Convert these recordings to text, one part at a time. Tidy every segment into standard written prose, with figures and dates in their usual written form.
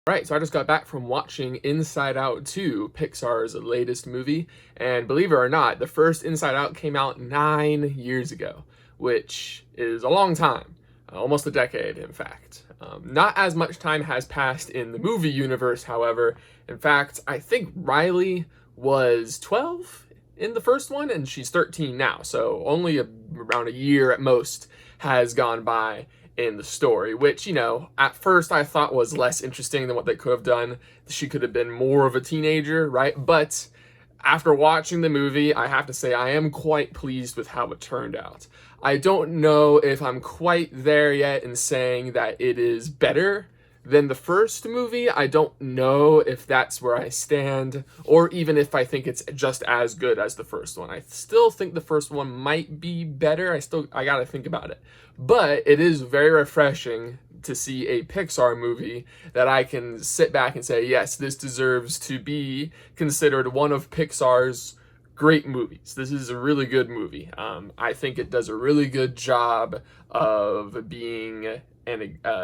Right, so I just got back from watching Inside Out 2, Pixar's latest movie, and believe it or not, the first Inside Out came out 9 years ago, which is a long time, almost a decade, in fact. Not as much time has passed in the movie universe, however. In fact, I think Riley was 12 in the first one, and she's 13 now, so only around a year at most has gone by in the story, which, at first I thought was less interesting than what they could have done. She could have been more of a teenager, right? But after watching the movie, I have to say I am quite pleased with how it turned out. I don't know if I'm quite there yet in saying that it is better than the first movie. I don't know if that's where I stand, or even if I think it's just as good as the first one. I still think the first one might be better. I gotta think about it. But it is very refreshing to see a Pixar movie that I can sit back and say, yes, this deserves to be considered one of Pixar's great movies. This is a really good movie. I think it does a really good job of being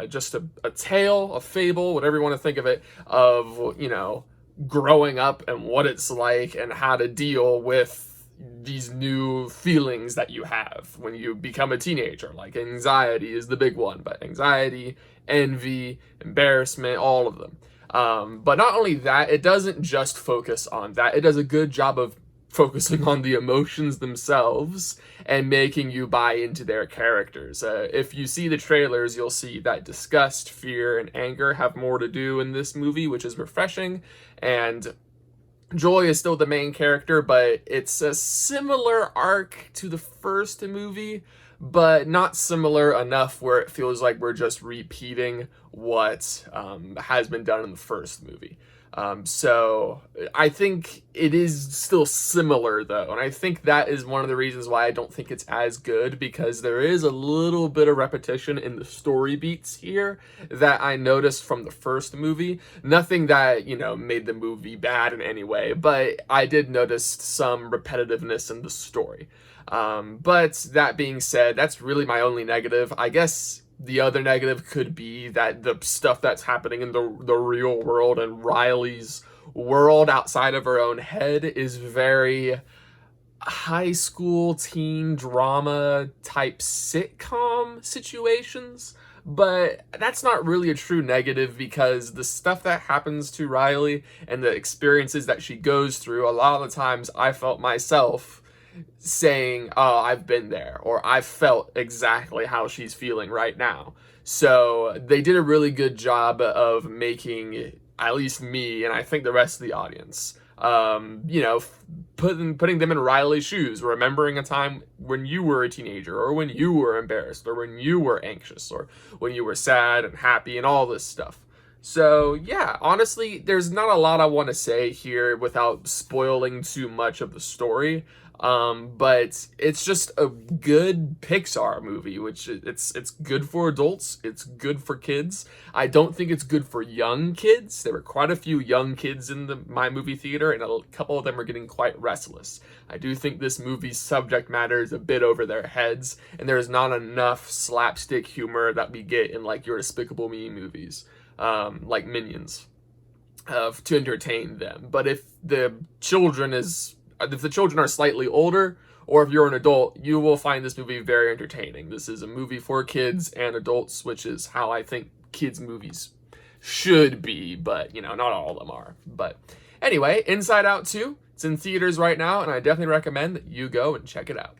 just a tale, a fable, whatever you want to think of it, of, growing up and what it's like and how to deal with these new feelings that you have when you become a teenager. Like anxiety is the big one, but anxiety, envy, embarrassment, all of them. But not only that, it doesn't just focus on that. It does a good job of focusing on the emotions themselves and making you buy into their characters. If you see the trailers, you'll see that disgust, fear, and anger have more to do in this movie, which is refreshing. And Joy is still the main character, but it's a similar arc to the first movie, but not similar enough where it feels like we're just repeating what has been done in the first movie. So I think it is still similar though, and I think that is one of the reasons why I don't think it's as good, because there is a little bit of repetition in the story beats here that I noticed from the first movie. Nothing that, made the movie bad in any way, but I did notice some repetitiveness in the story. But that being said, that's really my only negative. I guess the other negative could be that the stuff that's happening in the real world and Riley's world outside of her own head is very high school teen drama type sitcom situations. But that's not really a true negative, because the stuff that happens to Riley and the experiences that she goes through, a lot of the times I felt myself saying, oh, I've been there, or I've felt exactly how she's feeling right now. So they did a really good job of making, at least me, and I think the rest of the audience, putting them in Riley's shoes, remembering a time when you were a teenager, or when you were embarrassed, or when you were anxious, or when you were sad and happy and all this stuff. So yeah, honestly, there's not a lot I want to say here without spoiling too much of the story. But it's just a good Pixar movie, which it's good for adults. It's good for kids. I don't think it's good for young kids. There were quite a few young kids in my movie theater, and a couple of them are getting quite restless. I do think this movie's subject matter is a bit over their heads, and there's not enough slapstick humor that we get in like your Despicable Me movies, like Minions, to entertain them. But if the children are slightly older, or if you're an adult, you will find this movie very entertaining. This is a movie for kids and adults, which is how I think kids' movies should be, but, not all of them are. But anyway, Inside Out 2, it's in theaters right now, and I definitely recommend that you go and check it out.